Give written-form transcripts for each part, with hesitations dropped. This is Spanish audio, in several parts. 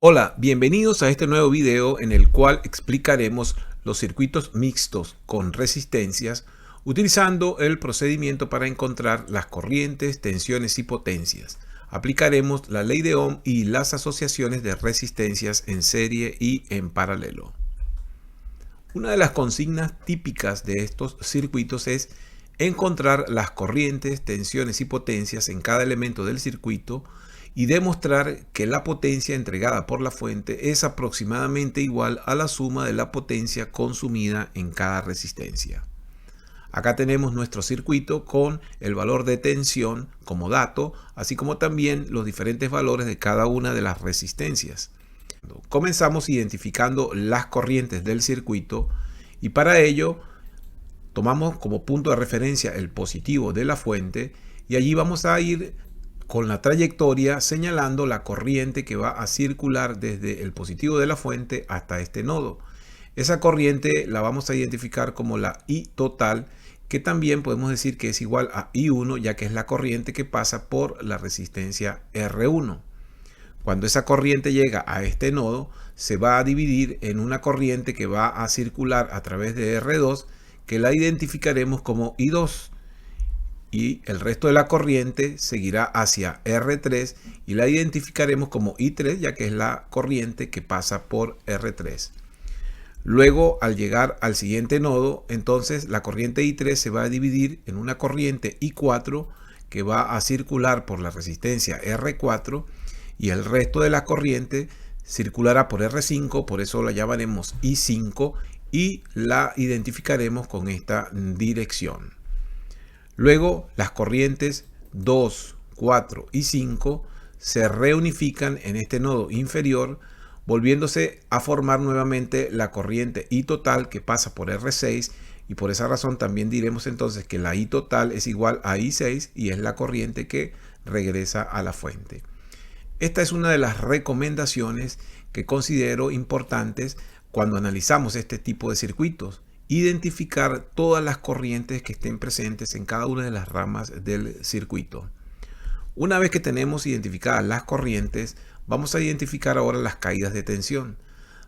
Hola, bienvenidos a este nuevo video en el cual explicaremos los circuitos mixtos con resistencias utilizando el procedimiento para encontrar las corrientes, tensiones y potencias. Aplicaremos la ley de Ohm y las asociaciones de resistencias en serie y en paralelo. Una de las consignas típicas de estos circuitos es encontrar las corrientes, tensiones y potencias en cada elemento del circuito y demostrar que la potencia entregada por la fuente es aproximadamente igual a la suma de la potencia consumida en cada resistencia. Acá tenemos nuestro circuito con el valor de tensión como dato, así como también los diferentes valores de cada una de las resistencias. Comenzamos identificando las corrientes del circuito y para ello tomamos como punto de referencia el positivo de la fuente y allí vamos a ir con la trayectoria señalando la corriente que va a circular desde el positivo de la fuente hasta este nodo. Esa corriente la vamos a identificar como la I total, que también podemos decir que es igual a I1, ya que es la corriente que pasa por la resistencia R1. Cuando esa corriente llega a este nodo, se va a dividir en una corriente que va a circular a través de R2, que la identificaremos como I2. Y el resto de la corriente seguirá hacia R3 y la identificaremos como I3, ya que es la corriente que pasa por R3. Luego, al llegar al siguiente nodo, entonces la corriente I3 se va a dividir en una corriente I4 que va a circular por la resistencia R4 y el resto de la corriente circulará por R5, por eso la llamaremos I5 y la identificaremos con esta dirección. Luego las corrientes 2, 4 y 5 se reunifican en este nodo inferior, volviéndose a formar nuevamente la corriente I total que pasa por R6 y por esa razón también diremos entonces que la I total es igual a I6 y es la corriente que regresa a la fuente. Esta es una de las recomendaciones que considero importantes cuando analizamos este tipo de circuitos. Identificar todas las corrientes que estén presentes en cada una de las ramas del circuito. Una vez que tenemos identificadas las corrientes, vamos a identificar ahora las caídas de tensión.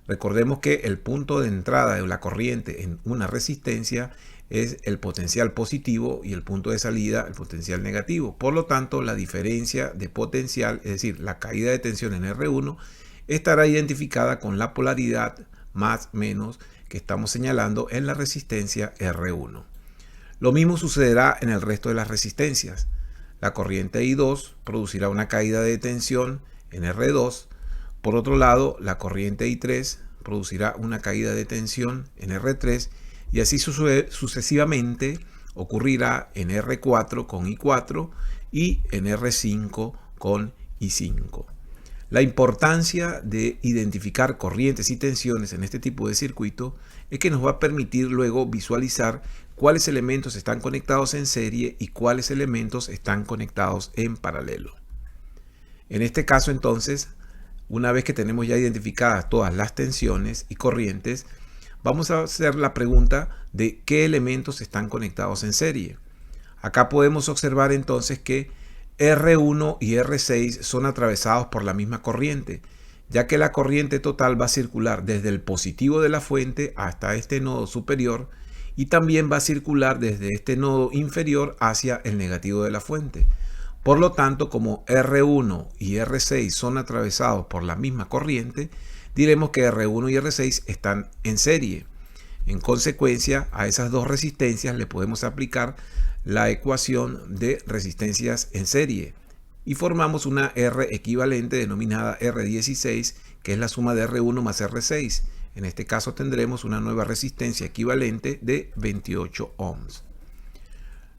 Recordemos que el punto de entrada de la corriente en una resistencia es el potencial positivo y el punto de salida el potencial negativo. Por lo tanto, la diferencia de potencial, es decir, la caída de tensión en R1, estará identificada con la polaridad más menos que estamos señalando en la resistencia R1. Lo mismo sucederá en el resto de las resistencias. La corriente I2 producirá una caída de tensión en R2. Por otro lado, la corriente I3 producirá una caída de tensión en R3 y así sucesivamente ocurrirá en R4 con I4 y en R5 con I5. La importancia de identificar corrientes y tensiones en este tipo de circuito es que nos va a permitir luego visualizar cuáles elementos están conectados en serie y cuáles elementos están conectados en paralelo. En este caso entonces, una vez que tenemos ya identificadas todas las tensiones y corrientes, vamos a hacer la pregunta de qué elementos están conectados en serie. Acá podemos observar entonces que R1 y R6 son atravesados por la misma corriente, ya que la corriente total va a circular desde el positivo de la fuente hasta este nodo superior y también va a circular desde este nodo inferior hacia el negativo de la fuente. Por lo tanto, como R1 y R6 son atravesados por la misma corriente, diremos que R1 y R6 están en serie. En consecuencia, a esas dos resistencias le podemos aplicar la ecuación de resistencias en serie y formamos una R equivalente denominada R16, que es la suma de R1 más R6. En este caso tendremos una nueva resistencia equivalente de 28 ohms.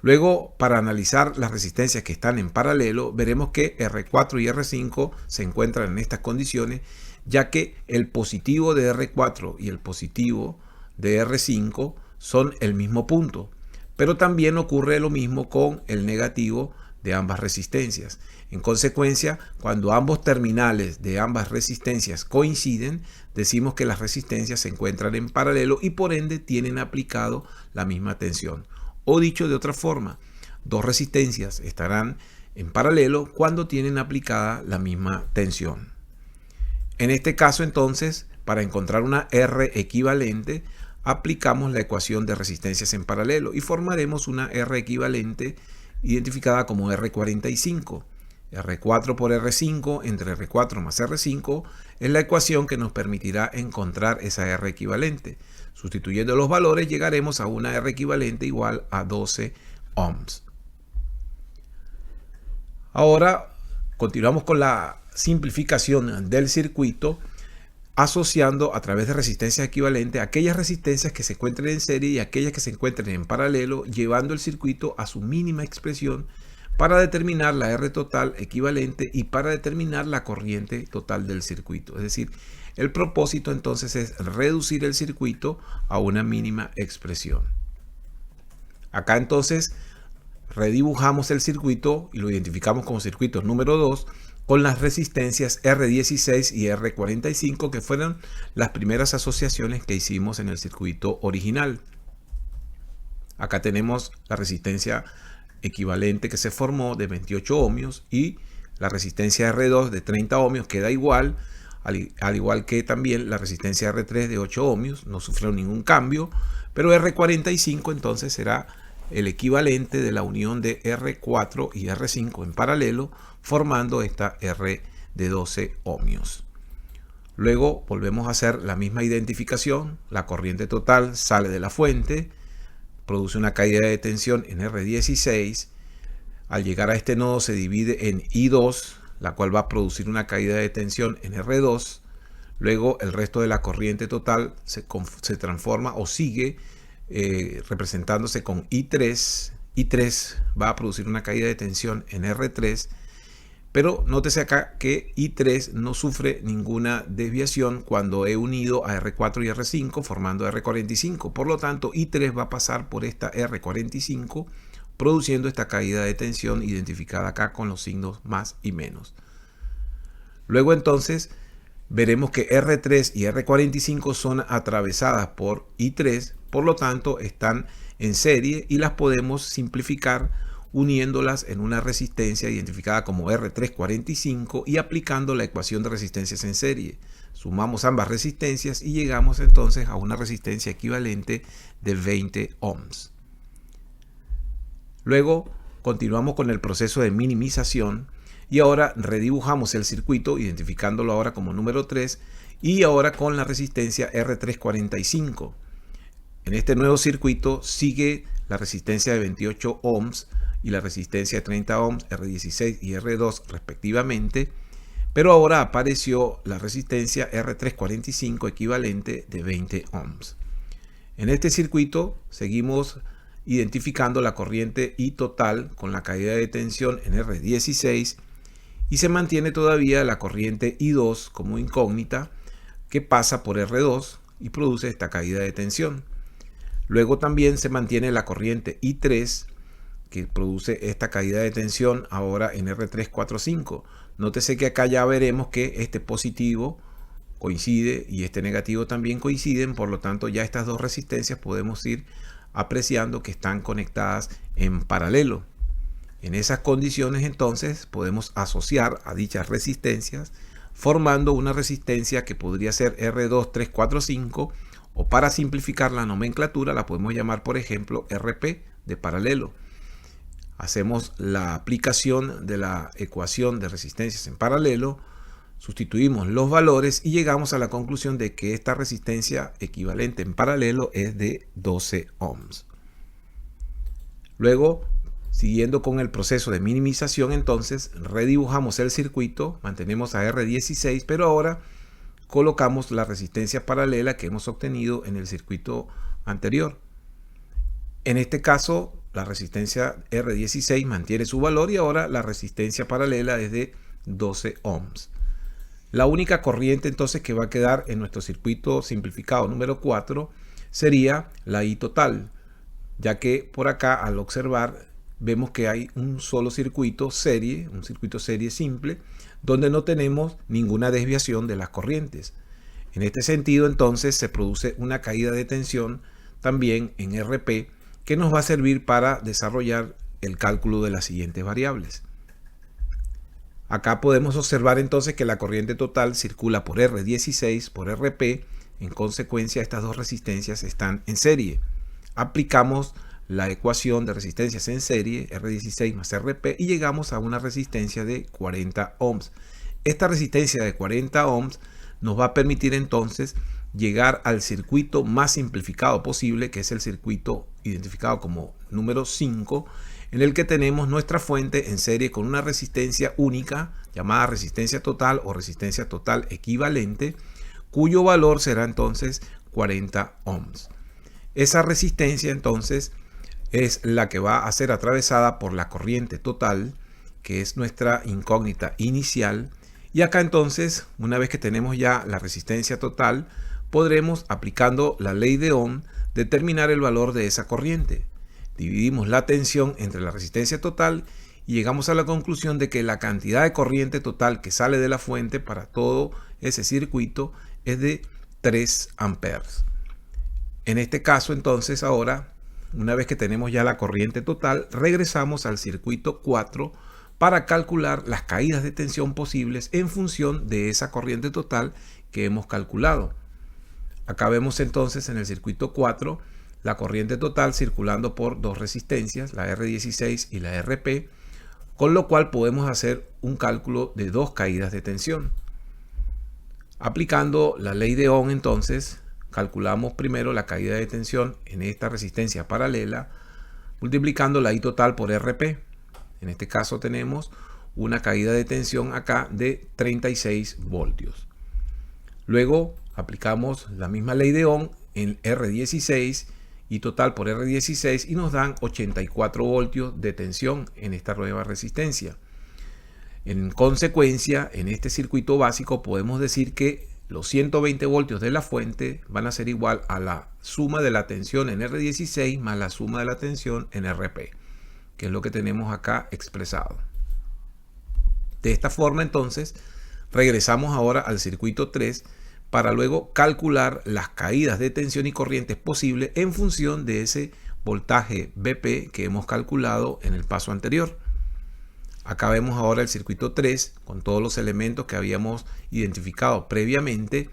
Luego, para analizar las resistencias que están en paralelo, veremos que R4 y R5 se encuentran en estas condiciones, ya que el positivo de R4 y el positivo de R5 son el mismo punto. Pero también ocurre lo mismo con el negativo de ambas resistencias. En consecuencia, cuando ambos terminales de ambas resistencias coinciden, decimos que las resistencias se encuentran en paralelo y por ende tienen aplicado la misma tensión. O dicho de otra forma, dos resistencias estarán en paralelo cuando tienen aplicada la misma tensión. En este caso entonces, para encontrar una R equivalente, aplicamos la ecuación de resistencias en paralelo y formaremos una R equivalente identificada como R45. R4 por R5 entre R4 más R5 es la ecuación que nos permitirá encontrar esa R equivalente. Sustituyendo los valores llegaremos a una R equivalente igual a 12 ohms. Ahora continuamos con la simplificación del circuito, asociando a través de resistencias equivalentes aquellas resistencias que se encuentren en serie y aquellas que se encuentren en paralelo, llevando el circuito a su mínima expresión para determinar la R total equivalente y para determinar la corriente total del circuito. Es decir, el propósito entonces es reducir el circuito a una mínima expresión. Acá entonces redibujamos el circuito y lo identificamos como circuito número 2 con las resistencias R16 y R45, que fueron las primeras asociaciones que hicimos en el circuito original. Acá tenemos la resistencia equivalente que se formó de 28 ohmios y la resistencia R2 de 30 ohmios queda igual, al igual que también la resistencia R3 de 8 ohmios, no sufrió ningún cambio, pero R45 entonces será el equivalente de la unión de R4 y R5 en paralelo, formando esta R de 12 ohmios. Luego volvemos a hacer la misma identificación. La corriente total sale de la fuente, produce una caída de tensión en R16. Al llegar a este nodo se divide en I2, la cual va a producir una caída de tensión en R2. Luego el resto de la corriente total se transforma o sigue representándose con I3. I3 va a producir una caída de tensión en R3. Pero nótese acá que I3 no sufre ninguna desviación cuando he unido a R4 y R5 formando R45. Por lo tanto, I3 va a pasar por esta R45 produciendo esta caída de tensión identificada acá con los signos más y menos. Luego entonces veremos que R3 y R45 son atravesadas por I3, por lo tanto están en serie y las podemos simplificar uniéndolas en una resistencia identificada como R345 y aplicando la ecuación de resistencias en serie. Sumamos ambas resistencias y llegamos entonces a una resistencia equivalente de 20 ohms. Luego continuamos con el proceso de minimización y ahora redibujamos el circuito identificándolo ahora como número 3 y ahora con la resistencia R345. En este nuevo circuito sigue la resistencia de 28 ohms y la resistencia de 30 ohms, R16 y R2 respectivamente, pero ahora apareció la resistencia R345 equivalente de 20 ohms. En este circuito seguimos identificando la corriente I total con la caída de tensión en R16 y se mantiene todavía la corriente I2 como incógnita que pasa por R2 y produce esta caída de tensión. Luego también se mantiene la corriente I3 que produce esta caída de tensión ahora en R345. Nótese que acá ya veremos que este positivo coincide y este negativo también coinciden, por lo tanto ya estas dos resistencias podemos ir apreciando que están conectadas en paralelo. En esas condiciones entonces podemos asociar a dichas resistencias formando una resistencia que podría ser R2345 o para simplificar la nomenclatura la podemos llamar por ejemplo RP de paralelo. Hacemos la aplicación de la ecuación de resistencias en paralelo, sustituimos los valores y llegamos a la conclusión de que esta resistencia equivalente en paralelo es de 12 ohms. Luego, siguiendo con el proceso de minimización, entonces redibujamos el circuito, mantenemos a R16, pero ahora colocamos la resistencia paralela que hemos obtenido en el circuito anterior. En este caso, la resistencia R16 mantiene su valor y ahora la resistencia paralela es de 12 ohms. La única corriente entonces que va a quedar en nuestro circuito simplificado número 4 sería la I total, ya que por acá al observar vemos que hay un solo circuito serie, un circuito serie simple, donde no tenemos ninguna desviación de las corrientes. En este sentido entonces se produce una caída de tensión también en RP, que nos va a servir para desarrollar el cálculo de las siguientes variables. Acá podemos observar entonces que la corriente total circula por R16, por RP. En consecuencia, estas dos resistencias están en serie. Aplicamos la ecuación de resistencias en serie, R16 más RP, y llegamos a una resistencia de 40 ohms. Esta resistencia de 40 ohms nos va a permitir entonces llegar al circuito más simplificado posible, que es el circuito identificado como número 5, en el que tenemos nuestra fuente en serie con una resistencia única llamada resistencia total o resistencia total equivalente, cuyo valor será entonces 40 ohms. Esa resistencia entonces es la que va a ser atravesada por la corriente total, que es nuestra incógnita inicial. Y acá entonces, una vez que tenemos ya la resistencia total, podremos, aplicando la ley de Ohm, determinar el valor de esa corriente. Dividimos la tensión entre la resistencia total y llegamos a la conclusión de que la cantidad de corriente total que sale de la fuente para todo ese circuito es de 3 amperes. En este caso entonces ahora, una vez que tenemos ya la corriente total, regresamos al circuito 4 para calcular las caídas de tensión posibles en función de esa corriente total que hemos calculado. Acá vemos entonces en el circuito 4 la corriente total circulando por dos resistencias, la R16 y la RP, con lo cual podemos hacer un cálculo de dos caídas de tensión. Aplicando la ley de Ohm entonces, calculamos primero la caída de tensión en esta resistencia paralela, multiplicando la I total por RP. En este caso tenemos una caída de tensión acá de 36 voltios. Luego aplicamos la misma ley de Ohm en R16 y total por R16 y nos dan 84 voltios de tensión en esta nueva resistencia. En consecuencia, en este circuito básico podemos decir que los 120 voltios de la fuente van a ser igual a la suma de la tensión en R16 más la suma de la tensión en RP, que es lo que tenemos acá expresado. De esta forma entonces regresamos ahora al circuito 3 para luego calcular las caídas de tensión y corrientes posibles en función de ese voltaje BP que hemos calculado en el paso anterior. Acá vemos ahora el circuito 3 con todos los elementos que habíamos identificado previamente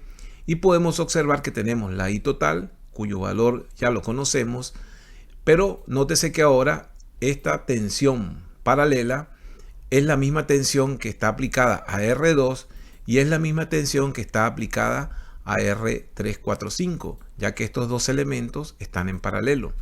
y podemos observar que tenemos la I total, cuyo valor ya lo conocemos, pero nótese que ahora esta tensión paralela es la misma tensión que está aplicada a R2 y es la misma tensión que está aplicada a R345, ya que estos dos elementos están en paralelo.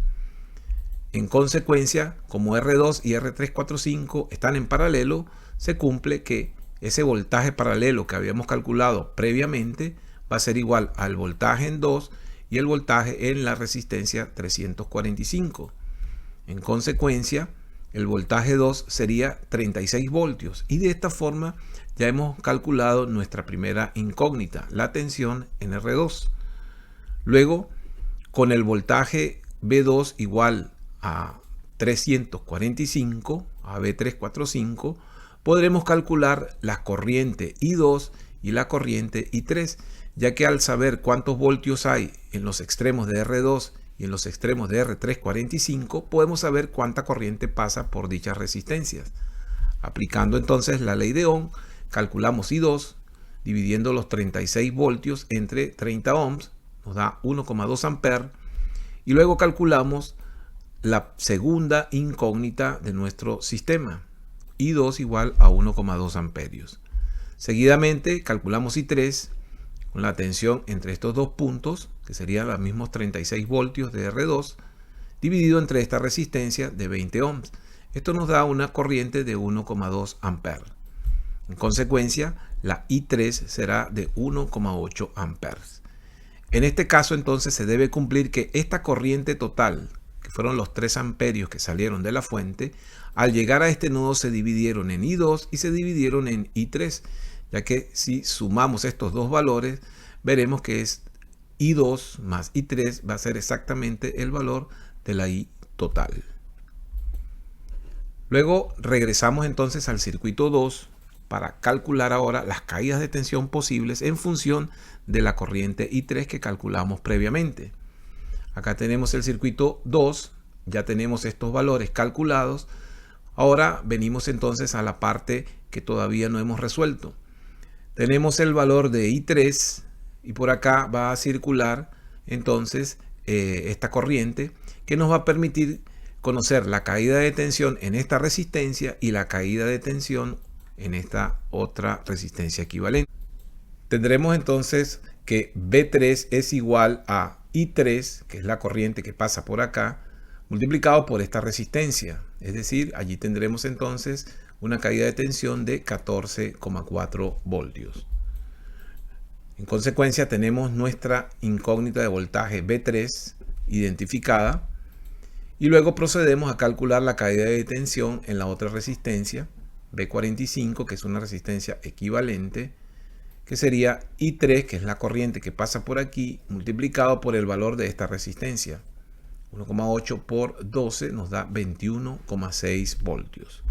En consecuencia, como R2 y R345 están en paralelo, se cumple que ese voltaje paralelo que habíamos calculado previamente va a ser igual al voltaje en 2 y el voltaje en la resistencia 345. En consecuencia, el voltaje 2 sería 36 voltios y de esta forma ya hemos calculado nuestra primera incógnita, la tensión en R2. Luego, con el voltaje B2 igual a 345, a B345, podremos calcular la corriente I2 y la corriente I3, ya que al saber cuántos voltios hay en los extremos de R2 y en los extremos de R345, podemos saber cuánta corriente pasa por dichas resistencias. Aplicando entonces la ley de Ohm, calculamos I2, dividiendo los 36 voltios entre 30 ohms, nos da 1,2 amperes, y luego calculamos la segunda incógnita de nuestro sistema, I2 igual a 1,2 amperios. Seguidamente calculamos I3 con la tensión entre estos dos puntos, que serían los mismos 36 voltios de R2, dividido entre esta resistencia de 20 ohms. Esto nos da una corriente de 1,2 amperes. En consecuencia, la I3 será de 1,8 amperes. En este caso entonces se debe cumplir que esta corriente total, que fueron los 3 amperios que salieron de la fuente, al llegar a este nodo se dividieron en I2 y se dividieron en I3, ya que si sumamos estos dos valores, veremos que es I2 más I3 va a ser exactamente el valor de la I total. Luego regresamos entonces al circuito 2 para calcular ahora las caídas de tensión posibles en función de la corriente I3 que calculamos previamente. Acá tenemos el circuito 2, ya tenemos estos valores calculados. Ahora venimos entonces a la parte que todavía no hemos resuelto. Tenemos el valor de I3 y por acá va a circular entonces esta corriente que nos va a permitir conocer la caída de tensión en esta resistencia y la caída de tensión en esta otra resistencia equivalente. Tendremos entonces que B3 es igual a I3, que es la corriente que pasa por acá, multiplicado por esta resistencia. Es decir, allí tendremos entonces una caída de tensión de 14,4 voltios. En consecuencia, tenemos nuestra incógnita de voltaje B3 identificada y luego procedemos a calcular la caída de tensión en la otra resistencia, B45, que es una resistencia equivalente, que sería I3, que es la corriente que pasa por aquí, multiplicado por el valor de esta resistencia. 1,8 por 12 nos da 21,6 voltios.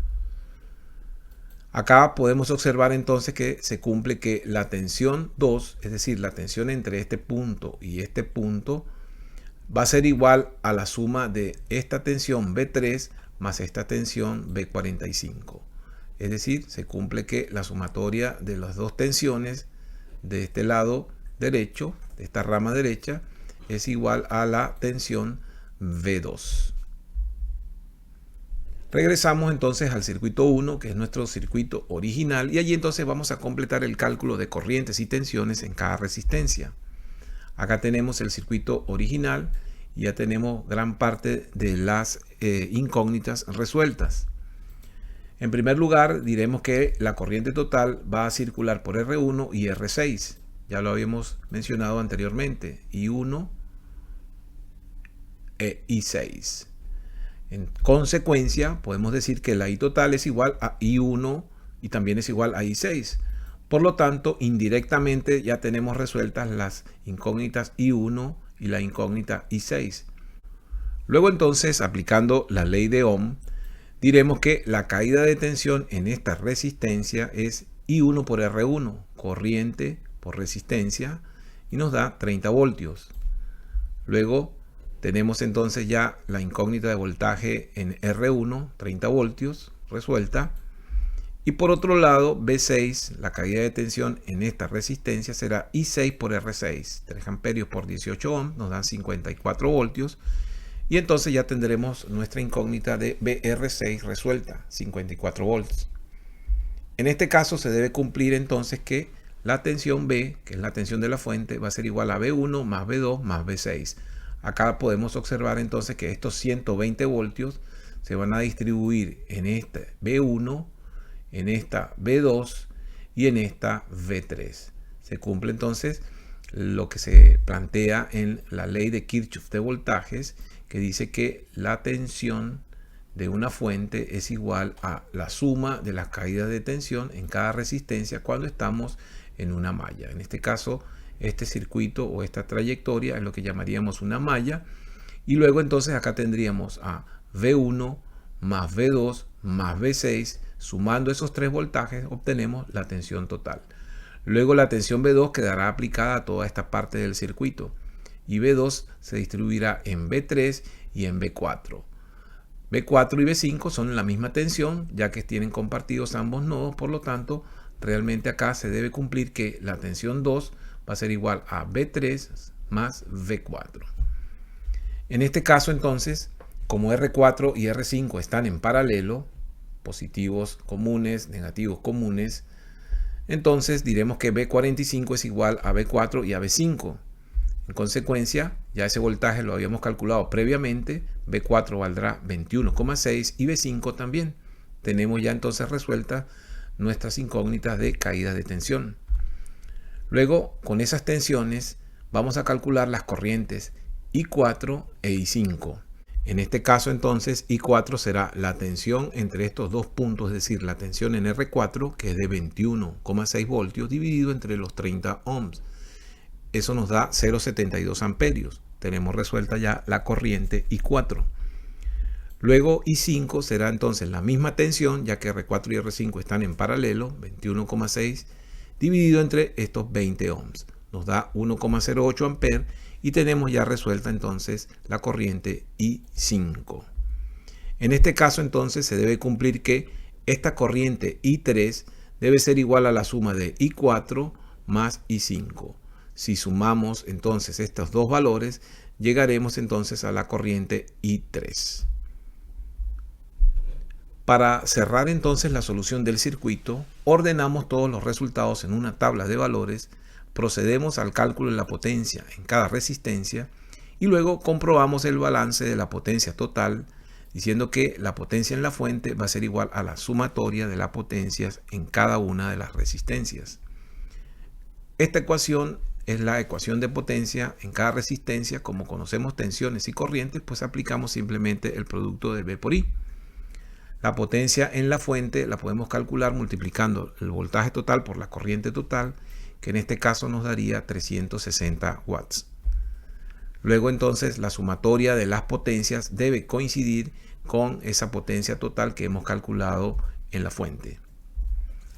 Acá podemos observar entonces que se cumple que la tensión 2, es decir, la tensión entre este punto y este punto, va a ser igual a la suma de esta tensión B3 más esta tensión B45. Es decir, se cumple que la sumatoria de las dos tensiones de este lado derecho, de esta rama derecha, es igual a la tensión V2. Regresamos entonces al circuito 1, que es nuestro circuito original, y allí entonces vamos a completar el cálculo de corrientes y tensiones en cada resistencia. Acá tenemos el circuito original y ya tenemos gran parte de las incógnitas resueltas. En primer lugar, diremos que la corriente total va a circular por R1 y R6. Ya lo habíamos mencionado anteriormente, I1 e I6. En consecuencia, podemos decir que la I total es igual a I1 y también es igual a I6. Por lo tanto, indirectamente ya tenemos resueltas las incógnitas I1 y la incógnita I6. Luego entonces, aplicando la ley de Ohm, diremos que la caída de tensión en esta resistencia es I1 por R1, corriente por resistencia, y nos da 30 voltios. Luego tenemos entonces ya la incógnita de voltaje en R1, 30 voltios, resuelta. Y por otro lado, B6, la caída de tensión en esta resistencia será I6 por R6, 3 amperios por 18 ohms, nos dan 54 voltios. Y entonces ya tendremos nuestra incógnita de BR6 resuelta, 54 volts. En este caso se debe cumplir entonces que la tensión B, que es la tensión de la fuente, va a ser igual a B1 más B2 más B6. Acá podemos observar entonces que estos 120 voltios se van a distribuir en este B1, en esta B2 y en esta B3. Se cumple entonces lo que se plantea en la ley de Kirchhoff de voltajes, que dice que la tensión de una fuente es igual a la suma de las caídas de tensión en cada resistencia cuando estamos en una malla. En este caso, este circuito o esta trayectoria es lo que llamaríamos una malla. Y luego entonces acá tendríamos a V1 más V2 más V6. Sumando esos tres voltajes obtenemos la tensión total. Luego la tensión V2 quedará aplicada a toda esta parte del circuito. Y B2 se distribuirá en B3 y en B4. B4 y B5 son la misma tensión, ya que tienen compartidos ambos nodos, por lo tanto, realmente acá se debe cumplir que la tensión 2 va a ser igual a B3 más V4. En este caso, entonces, como R4 y R5 están en paralelo, positivos comunes, negativos comunes, entonces diremos que B45 es igual a B4 y a B5. En consecuencia, ya ese voltaje lo habíamos calculado previamente, B4 valdrá 21,6 y B5 también. Tenemos ya entonces resueltas nuestras incógnitas de caída de tensión. Luego, con esas tensiones, vamos a calcular las corrientes I4 e I5. En este caso, entonces, I4 será la tensión entre estos dos puntos, es decir, la tensión en R4, que es de 21,6 voltios, dividido entre los 30 ohms. Eso nos da 0,72 amperios. Tenemos resuelta ya la corriente I4. Luego I5 será entonces la misma tensión, ya que R4 y R5 están en paralelo, 21,6 dividido entre estos 20 ohms. Nos da 1,08 amperes y tenemos ya resuelta entonces la corriente I5. En este caso entonces se debe cumplir que esta corriente I3 debe ser igual a la suma de I4 más I5. Si sumamos entonces estos dos valores, llegaremos entonces a la corriente I3. Para cerrar entonces la solución del circuito, ordenamos todos los resultados en una tabla de valores, procedemos al cálculo de la potencia en cada resistencia y luego comprobamos el balance de la potencia total, diciendo que la potencia en la fuente va a ser igual a la sumatoria de las potencias en cada una de las resistencias. Esta ecuación es la ecuación de potencia en cada resistencia. Como conocemos tensiones y corrientes, pues aplicamos simplemente el producto de V por I. La potencia en la fuente la podemos calcular multiplicando el voltaje total por la corriente total, que en este caso nos daría 360 watts. Luego entonces la sumatoria de las potencias debe coincidir con esa potencia total que hemos calculado en la fuente.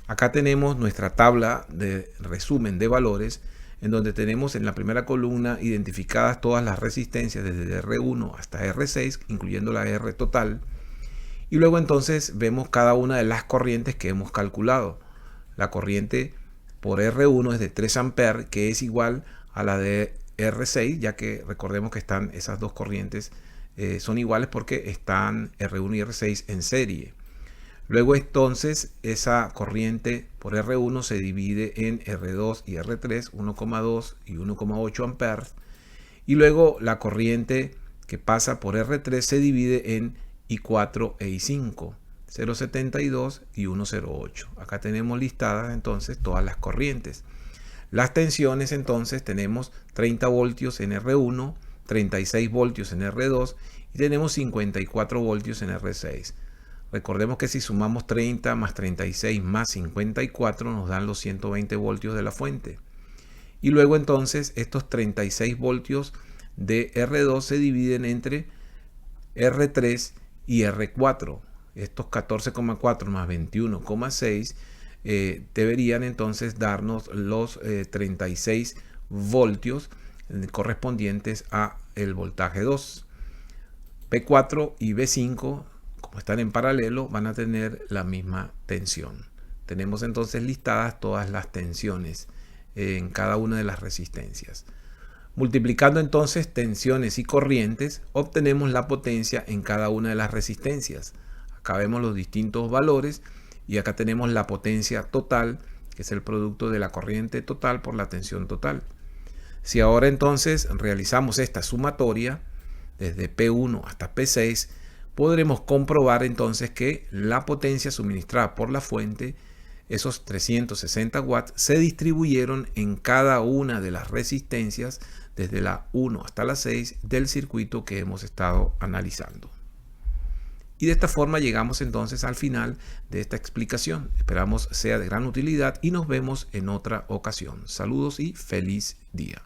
Acá tenemos nuestra tabla de resumen de valores, en donde tenemos en la primera columna identificadas todas las resistencias desde R1 hasta R6, incluyendo la R total. Y luego entonces vemos cada una de las corrientes que hemos calculado. La corriente por R1 es de 3 amperes, que es igual a la de R6, ya que recordemos que están esas dos corrientes son iguales porque están R1 y R6 en serie. Luego entonces esa corriente por R1 se divide en R2 y R3, 1,2 y 1,8 amperes. Y luego la corriente que pasa por R3 se divide en I4 e I5, 0,72 y 1,08. Acá tenemos listadas entonces todas las corrientes. Las tensiones entonces tenemos 30 voltios en R1, 36 voltios en R2 y tenemos 54 voltios en R6. Recordemos que si sumamos 30 más 36 más 54 nos dan los 120 voltios de la fuente. Y luego entonces estos 36 voltios de R2 se dividen entre R3 y R4. Estos 14,4 más 21,6 deberían entonces darnos los 36 voltios correspondientes a el voltaje 2. P4 y B5, como están en paralelo, van a tener la misma tensión. Tenemos entonces listadas todas las tensiones en cada una de las resistencias. Multiplicando entonces tensiones y corrientes, obtenemos la potencia en cada una de las resistencias. Acá vemos los distintos valores y acá tenemos la potencia total, que es el producto de la corriente total por la tensión total. Si ahora entonces realizamos esta sumatoria desde P1 hasta P6, podremos comprobar entonces que la potencia suministrada por la fuente, esos 360 watts, se distribuyeron en cada una de las resistencias desde la 1 hasta la 6 del circuito que hemos estado analizando. Y de esta forma llegamos entonces al final de esta explicación. Esperamos sea de gran utilidad y nos vemos en otra ocasión. Saludos y feliz día.